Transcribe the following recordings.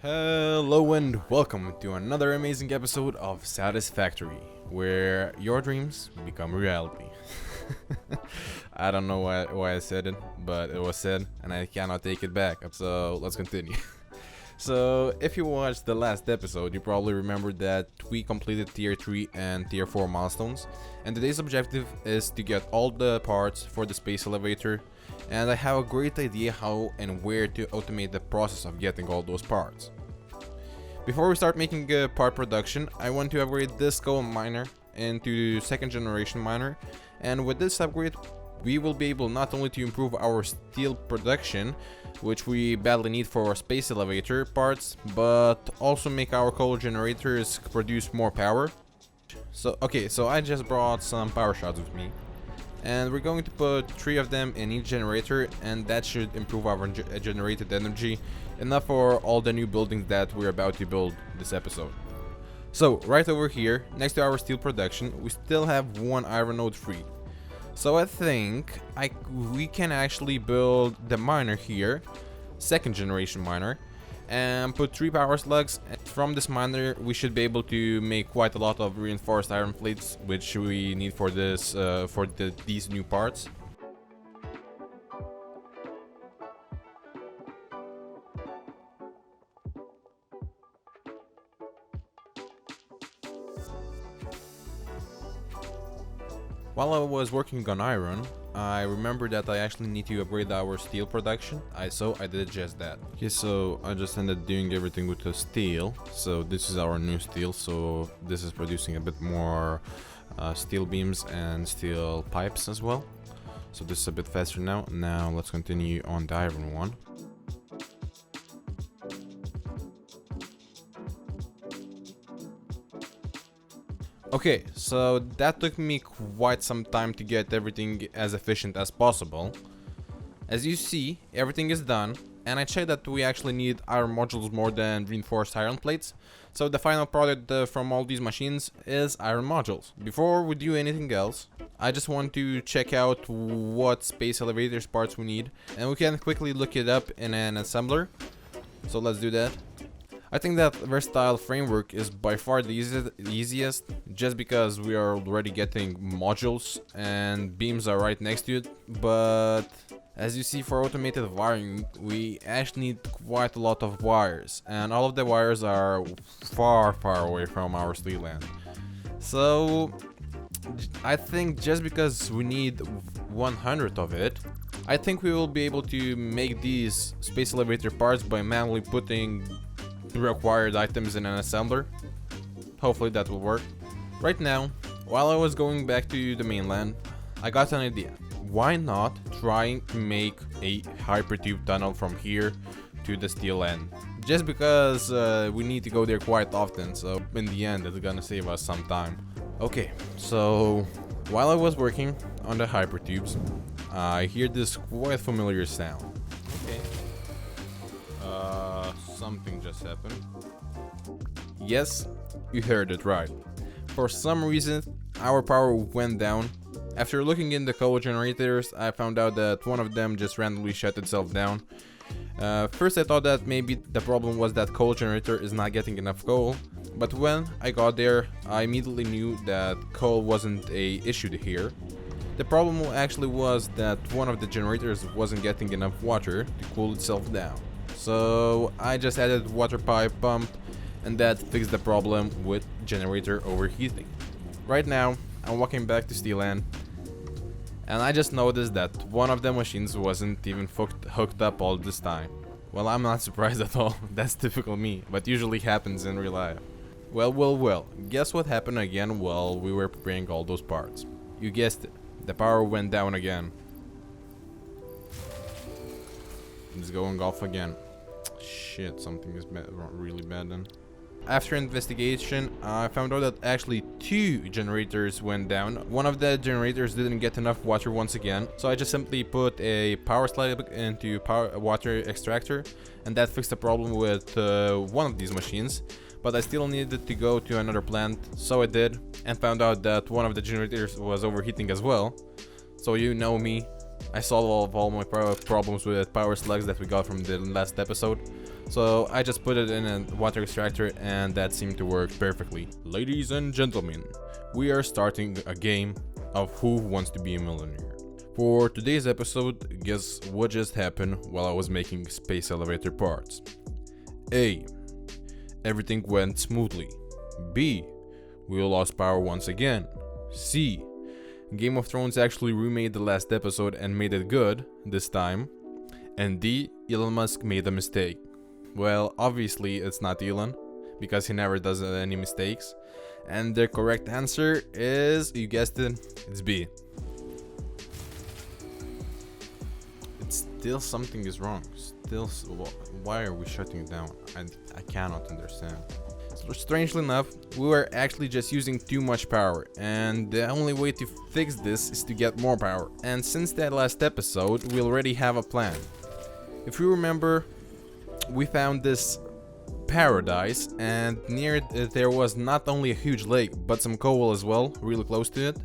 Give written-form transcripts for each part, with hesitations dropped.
Hello and welcome to another amazing episode of Satisfactory, where your dreams become reality. I don't know why I said it, but it was said and I cannot take it back, so let's continue. So, if you watched the last episode, you probably remember that we completed Tier 3 and Tier 4 milestones, and today's objective is to get all the parts for the space elevator, and I have a great idea how and where to automate the process of getting all those parts. Before we start making part production, I want to upgrade this coal miner into second generation miner, and with this upgrade we will be able not only to improve our steel production, which we badly need for our space elevator parts, but also make our coal generators produce more power. So I just brought some power shots with me, and we're going to put 3 of them in each generator, and that should improve our generated energy enough for all the new buildings that we're about to build this episode. So right over here, next to our steel production, we still have 1 iron node free. So I think we can actually build the miner here, second generation miner, and put 3 power slugs. And from this miner we should be able to make quite a lot of reinforced iron plates, which we need for this these new parts. While I was working on iron, I remembered that I actually need to upgrade our steel production, so I did just that. Okay, so I just ended doing everything with the steel. So this is our new steel, so this is producing a bit more steel beams and steel pipes as well. So this is a bit faster now. Now let's continue on the iron one. Okay, so that took me quite some time to get everything as efficient as possible. As you see, everything is done, and I checked that we actually need iron modules more than reinforced iron plates. So the final product from all these machines is iron modules. Before we do anything else, I just want to check out what space elevators parts we need, and we can quickly look it up in an assembler. So let's do that. I think that versatile framework is by far the easiest, just because we are already getting modules and beams are right next to it. But as you see, for automated wiring we actually need quite a lot of wires, and all of the wires are far away from our steel land. So I think just because we need 100 of it, I think we will be able to make these space elevator parts by manually putting required items in an assembler. Hopefully that will work. Right now, while I was going back to the mainland, I got an idea. Why not try to make a hypertube tunnel from here to the steel end? Just because we need to go there quite often, so in the end it's gonna save us some time. Okay, so while I was working on the hypertubes, I hear this quite familiar sound. Okay. Something just happened. Yes, you heard it right. For some reason, our power went down. After looking in the coal generators, I found out that one of them just randomly shut itself down. First I thought that maybe the problem was that coal generator is not getting enough coal, but when I got there, I immediately knew that coal wasn't an issue here. The problem actually was that one of the generators wasn't getting enough water to cool itself down. So I just added water pipe pump, and that fixed the problem with generator overheating. Right now I'm walking back to steel end, and I just noticed that one of the machines wasn't even hooked up all this time. Well, I'm not surprised at all. That's typical me, but usually happens in real life. Well, guess what happened again while we were preparing all those parts? You guessed it, the power went down again. It's going off again. Shit, something is really bad then. After investigation, I found out that actually 2 generators went down. One of the generators didn't get enough water once again, so I just simply put a power slide into water extractor, and that fixed the problem with one of these machines. But I still needed to go to another plant, so I did, and found out that one of the generators was overheating as well. So you know me, I solved all my problems with power slugs that we got from the last episode. So I just put it in a water extractor and that seemed to work perfectly. Ladies and gentlemen, we are starting a game of Who Wants to Be a Millionaire. For today's episode, guess what just happened while I was making space elevator parts? A. Everything went smoothly. B. We lost power once again. C. Game of Thrones actually remade the last episode and made it good this time. And D. Elon Musk made a mistake. Well, obviously it's not Elon, because he never does any mistakes. And the correct answer is, you guessed it, it's B. It's still something is wrong. Still, why are we shutting it down? I cannot understand. So strangely enough, we were actually just using too much power, and the only way to fix this is to get more power. And since that last episode, we already have a plan. If you remember, we found this paradise, and near it there was not only a huge lake but some coal as well, really close to it.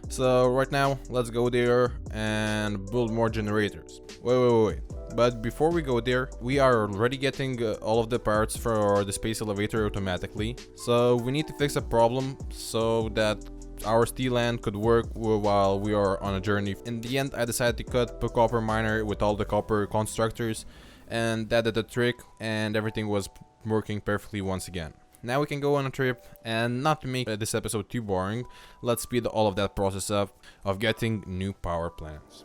So right now let's go there and build more generators. Wait, but before we go there, we are already getting all of the parts for the space elevator automatically, so we need to fix a problem so that our steel land could work while we are on a journey. In the end, I decided to cut the copper miner with all the copper constructors, and that did the trick, and everything was working perfectly once again. Now we can go on a trip, and not to make this episode too boring, let's speed all of that process up of getting new power plants.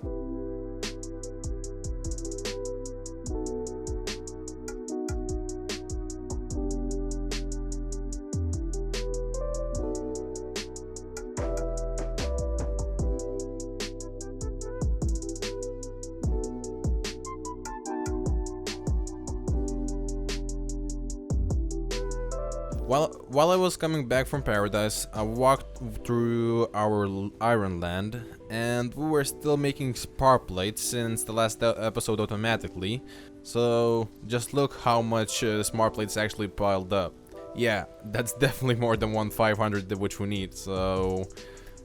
While I was coming back from paradise, I walked through our iron land, and we were still making spark plates since the last episode automatically. So just look how much smart plates actually piled up. Yeah, that's definitely more than 1/500 which we need. So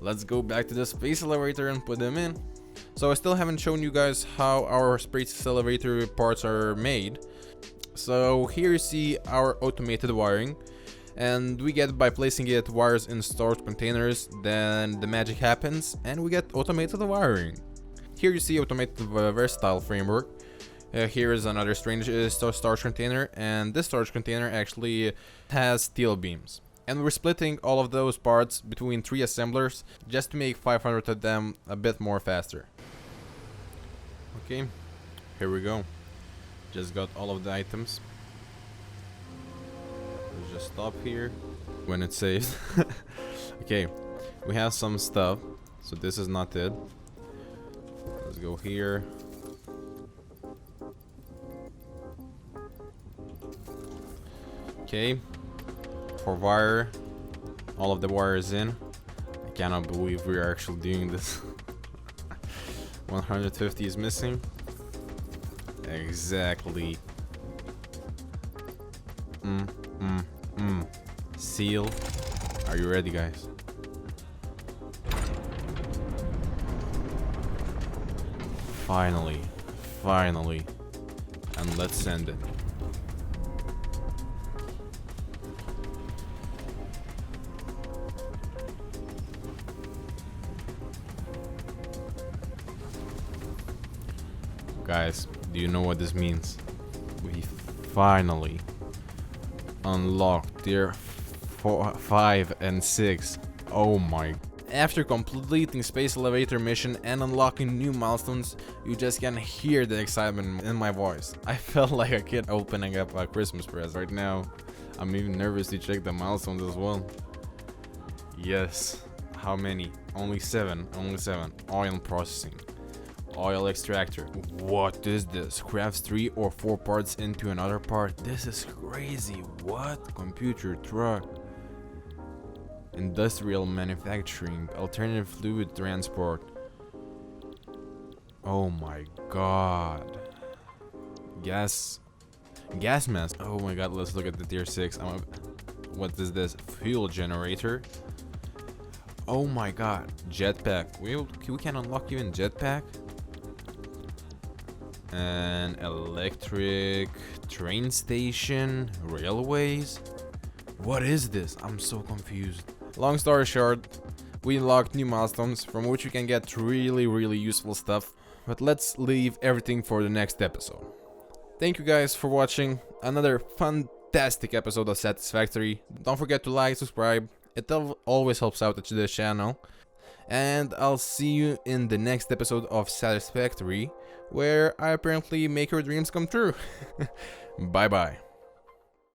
let's go back to the space elevator and put them in. So I still haven't shown you guys how our space elevator parts are made. So here you see our automated wiring. And we get by placing it wires in storage containers, then the magic happens and we get automated wiring. Here you see automated versatile framework. Here is another strange storage container, and this storage container actually has steel beams. And we're splitting all of those parts between 3 assemblers just to make 500 of them a bit more faster. Okay, here we go. Just got all of the items. Just stop here when it saves. Okay, we have some stuff, so this is not it. Let's go here. Okay, for wire, all of the wire is in. I cannot believe we are actually doing this. 150 is missing. Exactly. Seal. Are you ready, guys? Finally. And let's send it. Guys, do you know what this means? We finally unlocked tier 4, 5 and 6. Oh my. After completing space elevator mission and unlocking new milestones, you just can hear the excitement in my voice. I felt like a kid opening up a Christmas present. Right now, I'm even nervous to check the milestones as well. Yes. How many? Only 7. Oil processing. Oil extractor. What is this? Crafts 3 or 4 parts into another part. This is crazy. What? Computer, truck. Industrial manufacturing. Alternative fluid transport. Oh my god. Gas mask. Oh my god, let's look at the tier 6. What is this? Fuel generator. Oh my god. Jetpack. We can unlock even jetpack. An electric train station, railways. What is this? I'm so confused. Long story short, we unlocked new milestones from which we can get really useful stuff. But let's leave everything for the next episode. Thank you guys for watching another fantastic episode of Satisfactory. Don't forget to like, subscribe. It always helps out the channel. And I'll see you in the next episode of Satisfactory, where I apparently make your dreams come true. Bye bye.